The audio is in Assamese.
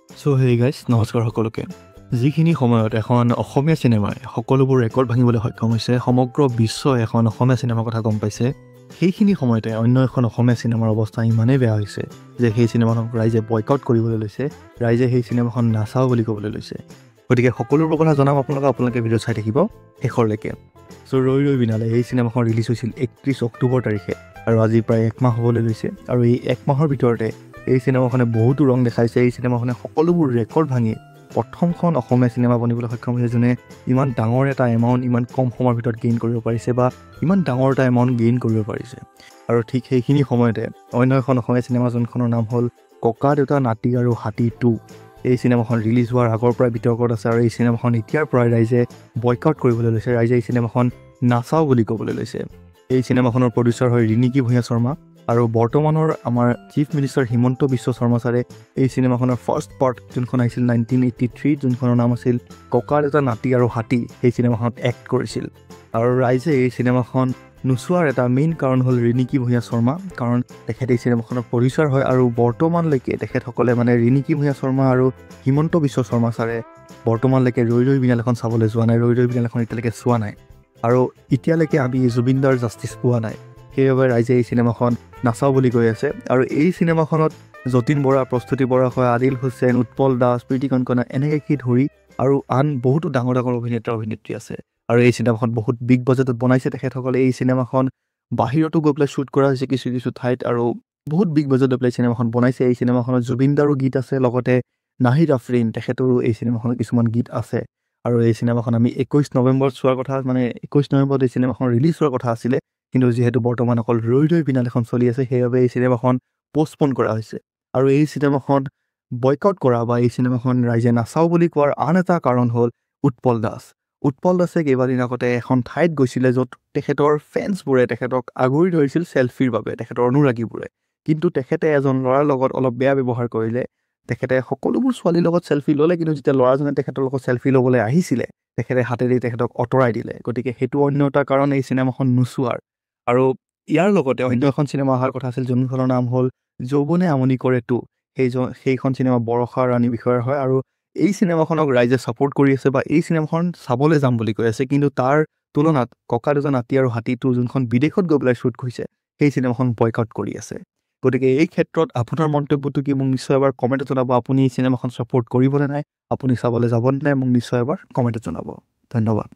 সো হে গাইজ নমস্কাৰ সকলোকে। যিখিনি সময়ত এখন অসমীয়া চিনেমাই সকলোবোৰ ৰেকৰ্ড ভাঙিবলৈ সক্ষম হৈছে, সমগ্ৰ বিশ্বই এখন অসমীয়া চিনেমাৰ কথা গম পাইছে, সেইখিনি সময়তে অন্য এখন অসমীয়া চিনেমাৰ অৱস্থা ইমানেই বেয়া হৈছে যে সেই চিনেমাখনক ৰাইজে বয়কট কৰিবলৈ লৈছে, ৰাইজে সেই চিনেমাখন নাচাওঁ বুলি ক'বলৈ লৈছে। গতিকে সকলোবোৰ কথা জনাম আপোনালোকে ভিডিঅ' চাই থাকিব শেষৰলৈকে। চ' ৰৈ ৰৈ বিনালে এই চিনেমাখন ৰিলিজ হৈছিল 31 অক্টোবৰ তাৰিখে আৰু আজি প্ৰায় একমাহ হ'বলৈ লৈছে। আৰু এই একমাহৰ ভিতৰতে এই চিনেমাখনে বহুতো ৰং দেখাইছে। এই চিনেমাখনে সকলোবোৰ ৰেকৰ্ড ভাঙি প্ৰথমখন অসমীয়া চিনেমা বনিবলৈ সক্ষম হৈছে, যোনে ইমান ডাঙৰ এটা এমাউণ্ট ইমান কম সময়ৰ ভিতৰত গেইন কৰিব পাৰিছে বা ইমান ডাঙৰ এটা এমাউণ্ট গেইন কৰিব পাৰিছে। আৰু ঠিক সেইখিনি সময়তে অন্য এখন অসমীয়া চিনেমা যোনখনৰ নাম হ'ল ককা দেউতা নাতি আৰু হাতী 2, এই চিনেমাখন ৰিলিজ হোৱাৰ আগৰ পৰাই বিতৰ্কত আছে আৰু এই চিনেমাখন এতিয়াৰ পৰাই ৰাইজে বয়কট কৰিবলৈ লৈছে, ৰাইজে এই চিনেমাখন নাচাওঁ বুলি ক'বলৈ লৈছে। এই চিনেমাখনৰ প্ৰডিউচাৰ হয় ৰিণিকী ভূঞা শৰ্মা আৰু বৰ্তমানৰ আমাৰ চিফ মিনিষ্টাৰ হিমন্ত বিশ্ব শৰ্মা ছাৰে এই চিনেমাখনৰ ফাৰ্ষ্ট পাৰ্ট যোনখন আহিছিল 1983, যোনখনৰ নাম আছিল ককা দেউতা নাতি আৰু হাতী, সেই চিনেমাখনত এক্ট কৰিছিল। আৰু ৰাইজে এই চিনেমাখন নোচোৱাৰ এটা মেইন কাৰণ হ'ল ৰিণিকী ভূঞা শৰ্মা, কাৰণ তেখেতে এই চিনেমাখনৰ প্ৰডিউচাৰ হয় আৰু বৰ্তমানলৈকে তেখেতসকলে মানে ৰিণিকী ভূঞা শৰ্মা আৰু হিমন্ত বিশ্ব শৰ্মা ছাৰে বৰ্তমানলৈকে ৰৈ ৰৈ বিনালখন চাবলৈ যোৱা নাই, ৰৈ ৰৈ বিনালখন এতিয়ালৈকে চোৱা নাই আৰু এতিয়ালৈকে আমি জুবিনদাৰ জাষ্টিছ পোৱা নাই। সেইবাবে ৰাইজে এই চিনেমাখন নাচাওঁ বুলি কৈ আছে। আৰু এই চিনেমাখনত যতীন বৰা, প্ৰস্তুতি বৰা হয়, আদিল হুছেইন, উৎপল দাস, প্ৰীতি কংকনা এনেকৈ ধৰি আৰু আন বহুতো ডাঙৰ ডাঙৰ অভিনেতা অভিনেত্ৰী আছে। আৰু এই চিনেমাখন বহুত বিগ বাজেটত বনাইছে তেখেতসকলে। এই চিনেমাখন বাহিৰতো গৈ পেলাই শ্বুট কৰা হৈছে কিছু কিছু ঠাইত আৰু বহুত বিগ বাজেটত পেলাই চিনেমাখন বনাইছে। এই চিনেমাখনত জুবিনদাৰো গীত আছে, লগতে নাহিদ আফৰিন তেখেতৰো এই চিনেমাখনত কিছুমান গীত আছে। আৰু এই চিনেমাখন আমি 21 নৱেম্বৰত চোৱাৰ কথা, মানে 21 নৱেম্বৰত এই চিনেমাখন ৰিলিজ হোৱাৰ কথা আছিলে, কিন্তু যিহেতু বৰ্তমান অকল ৰৈ ৰৈ বিনাল এখন চলি আছে, সেইবাবে এই চিনেমাখন পষ্টপন কৰা হৈছে। আৰু এই চিনেমাখন বয়কট কৰা বা এই চিনেমাখন ৰাইজে নাচাওঁ বুলি কোৱাৰ আন এটা কাৰণ হ'ল উৎপল দাস। উৎপল দাসে কেইবাদিন আগতে এখন ঠাইত গৈছিলে য'ত তেখেতৰ ফেন্সবোৰে তেখেতক আগুৰি ধৰিছিল চেলফিৰ বাবে, তেখেতৰ অনুৰাগীবোৰে। কিন্তু তেখেতে এজন ল'ৰাৰ লগত অলপ বেয়া ব্যৱহাৰ কৰিলে। তেখেতে সকলোবোৰ ছোৱালীৰ লগত চেলফি ল'লে, কিন্তু যেতিয়া ল'ৰাজনে তেখেতৰ লগত চেলফি ল'বলৈ আহিছিলে তেখেতে হাতেদি তেখেতক আঁতৰাই দিলে। গতিকে সেইটো অন্য এটা কাৰণ এই চিনেমাখন নোচোৱাৰ। আৰু ইয়াৰ লগতে অন্য এখন চিনেমা অহাৰ কথা আছিল যোনখনৰ নাম হ'ল যৌৱনে আমনি কৰে 2, সেইখন চিনেমা বৰষা ৰাণী বিষয়ৰ হয়। আৰু এই চিনেমাখনক ৰাইজে ছাপোৰ্ট কৰি আছে বা এই চিনেমাখন চাবলৈ যাম বুলি কৈ আছে, কিন্তু তাৰ তুলনাত ককা দেউতা নাতি আৰু হাতী 2 যোনখন বিদেশত গৈ পেলাই শ্বুট কৰিছে, সেই চিনেমাখন বয়কট কৰি আছে। গতিকে এই ক্ষেত্ৰত আপোনাৰ মন্তব্যটো কি মোক নিশ্চয় এবাৰ কমেণ্টত জনাব। আপুনি এই চিনেমাখন ছাপোৰ্ট কৰিব নে নাই, আপুনি চাবলৈ যাব নে নাই, মোক নিশ্চয় এবাৰ কমেণ্টত জনাব। ধন্যবাদ।